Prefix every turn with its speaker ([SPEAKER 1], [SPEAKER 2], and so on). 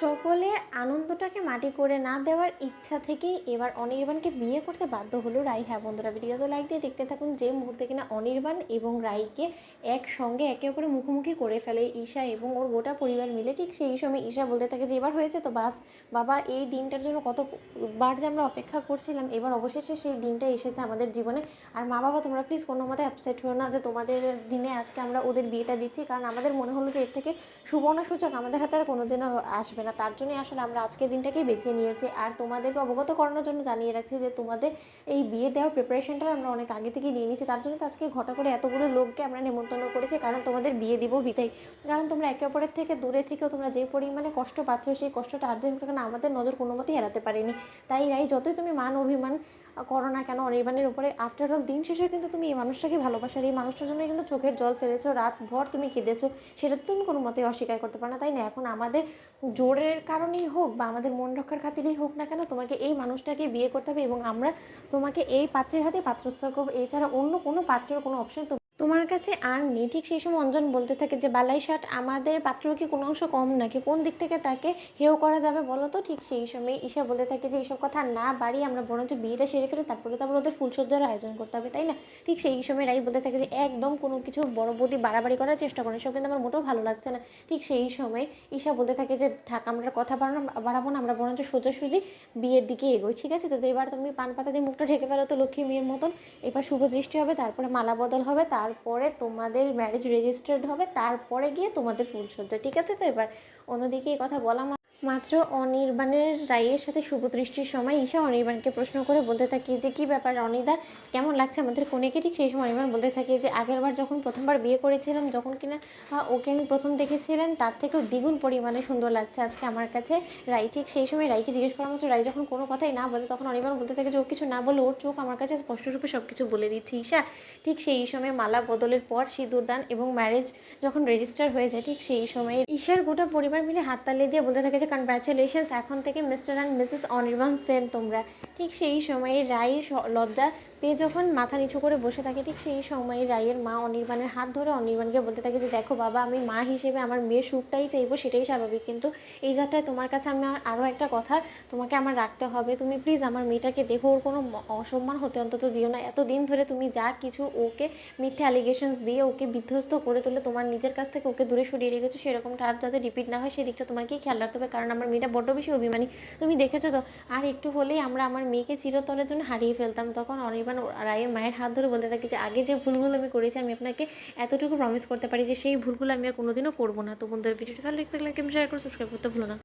[SPEAKER 1] সকলের আনন্দটাকে মাটি করে না দেওয়ার ইচ্ছা থেকেই এবার অনির্বাণকে বিয়ে করতে বাধ্য হলো রাই। হ্যাঁ বন্ধুরা, ভিডিওতে লাইক দিয়ে দেখতে থাকুন। যে মুহূর্তে কিনা অনির্বাণ এবং রাইকে একসঙ্গে একে অপরের মুখোমুখি করে ফেলে ঈশা এবং ওর গোটা পরিবার মিলে, ঠিক সেই সময় ঈশা বলতে থাকে যে এবার হয়েছে তো বাস বাবা, এই দিনটার জন্য কতবার যে আমরা অপেক্ষা করছিলাম, এবার অবশেষে সেই দিনটা এসেছে আমাদের জীবনে। আর মা বাবা, তোমরা প্লিজ কোনো মতে আপসেট হো না যে তোমাদের দিনে আজকে আমরা ওদের বিয়েটা দিচ্ছি, কারণ আমাদের মনে হলো যে এর থেকে সুবর্ণ সূচক আমাদের হাতে আর কোনোদিনও আসবে না। তার জন্যই আসলে আমরা আজকের দিনটাকেই বেছে নিয়েছি। আর তোমাদেরকে অবগত করানোর জন্য জানিয়ে রাখছি যে তোমাদের এই বিয়ে দেওয়ার প্রিপারেশনটা আমরা অনেক আগে থেকেই নিয়ে নিচ্ছি। তার জন্য তো আজকে ঘটা করে এতগুলো লোককে আমরা নেমন্তন্ন করেছি, কারণ তোমাদের বিয়ে দিব বিতাই। কারণ তোমরা একে অপরের থেকে দূরে থেকেও তোমরা যে পরিমাণে কষ্ট পাচ্ছ, সেই কষ্টটা আর যে হোক না আমাদের নজর কোনো মতেই এড়াতে পারেনি। তাই রাই, যতই তুমি মান অভিমান করো না কেন অনির্বাণের উপরে, আফটার অল দিন শেষে কিন্তু তুমি এই মানুষটাকে ভালোবাসার, এই মানুষটার জন্য কিন্তু চোখের জল ফেলেছো, রাত ভর তুমি কেঁদেছো, সেটা তো তুমি কোনো মতেই অস্বীকার করতে পারো না, তাই না? এখন আমাদের জোরের কারণেই হোক বা আমাদের মন রক্ষার খাতিরেই হোক না কেন, তোমাকে এই মানুষটাকে বিয়ে করতে হবে এবং আমরা তোমাকে এই পাত্রের হাতে পাত্রস্থ করবো। এছাড়া অন্য কোনো পাত্রের কোনো অপশন তোমার কাছে আর নেই। ঠিক সেই সময় অঞ্জন বলতে থাকে যে বালাই ষাট, আমাদের পাত্র কি কোনো অংশ কম নাকি? কোন দিক থেকে তাকে হেয় করা যাবে বলো তো? ঠিক সেই সময় ঈশা বলতে থাকে যে এইসব কথা না বাড়িয়ে আমরা বরঞ্চ বিয়েটা সেরে ফেলে তারপরে ওদের ফুলসজ্জার আয়োজন করতে হবে, তাই না? ঠিক সেই সময় রাই বলতে থাকে যে একদম কোনো কিছু বড় বৌদি বাড়াবাড়ি করার চেষ্টা করেন, এসব কিন্তু আমার মোটেও ভালো লাগছে না। ঠিক সেই সময় ঈশা বলতে থাকে যে থাক, আমরা কথা বাড়াবো না, আমরা বরঞ্চ সোজাসুজি বিয়ের দিকে এগোই, ঠিক আছে? তো এবার তুমি পান পাতা দিয়ে মুখটা ঢেকে ফেলো তো লক্ষ্মী মেয়ের মতন। এবার শুভ দৃষ্টি হবে, তারপরে মালা বদল হবে, তারপরে তোমাদের ম্যারেজ রেজিস্টার্ড হবে, তারপরে গিয়ে তোমাদের ফুলসজ্জা, ঠিক আছে? তো এবার অন্যদিকে এই কথা বলা মাত্র অনির্বাণের রায়ের সাথে শুভদৃষ্টির সময় ঈশা অনির্বাণকে প্রশ্ন করে বলতে থাকে যে কী ব্যাপার অনিদা, কেমন লাগছে আমাদের কনেকে? ঠিক সেই সময় অনির্বাণ বলতে থাকে যে আগেরবার যখন প্রথমবার বিয়ে করেছিলাম, যখন কিনা ওকে আমি প্রথম দেখেছিলাম, তার থেকেও দ্বিগুণ পরিমাণে সুন্দর লাগছে আজকে আমার কাছে রাই। ঠিক সেই সময় রাইকে জিজ্ঞেস করা মাত্র রাই যখন কোনো কথাই না বলে, তখন অনির্বাণ বলতে থাকে যে ও কিছু না বলে ওর চোখ আমার কাছে স্পষ্টরূপে সব কিছু বলে দিচ্ছে ঈশা। ঠিক সেই সময় মালা বদলের পর সিঁদুরদান এবং ম্যারেজ যখন রেজিস্টার হয়ে যায়, ঠিক সেই সময় ঈশার গোটা পরিবার মিলে হাততালি দিয়ে বলতে থাকে যে কনগ্রাচুলেশনস, এখন থেকে mister and Mrs Anirban Sen তোমরা। ঠিক সেই সময়ে রাই লজ্জা পেয়ে যখন মাথা নিচু করে বসে থাকে, ঠিক সেই সময় রাইয়ের মা অনির্বাণের হাত ধরে অনির্বাণকে বলতে থাকে যে দেখো বাবা, আমি মা হিসেবে আমার মেয়ের সুখটাই চাইবো, সেটাই স্বাভাবিক, কিন্তু এই যাত্রায় তোমার কাছে আমি আরও একটা কথা তোমাকে আমার রাখতে হবে। তুমি প্লিজ আমার মেয়েটাকে দেখো, ওর কোনো অসম্মান হতে অন্তত দিও না। এতদিন ধরে তুমি যা কিছু ওকে মিথ্যে অ্যালিগেশনস দিয়ে ওকে বিধ্বস্ত করে তুলে তোমার নিজের কাছ থেকে ওকে দূরে সরিয়ে রেখেছো, সেরকমটা আর যাতে রিপিট না হয় সেই দিকটা তোমাকেই খেয়াল রাখতে হবে, কারণ আমার মেয়েটা বড্ড বেশি অভিমানী। তুমি দেখেছো তো, আর একটু হলেই আমরা আমার মেয়েকে চিরতরের জন্য হারিয়ে ফেলতাম। তখন অনির্বাণ রায়ের মায়ের হাত ধরে বলতে থাকি যে আগে যে ভুলগুলো আমি করেছি, আমি আপনাকে এতটুকু প্রমিস করতে পারি যে সেই ভুলগুলো আমি আর কোনোদিনও করবো না। তো বন্ধুদের ভিডিওটা ভালো লাগলে শেয়ার করে সাবস্ক্রাইব করতে ভুলো না।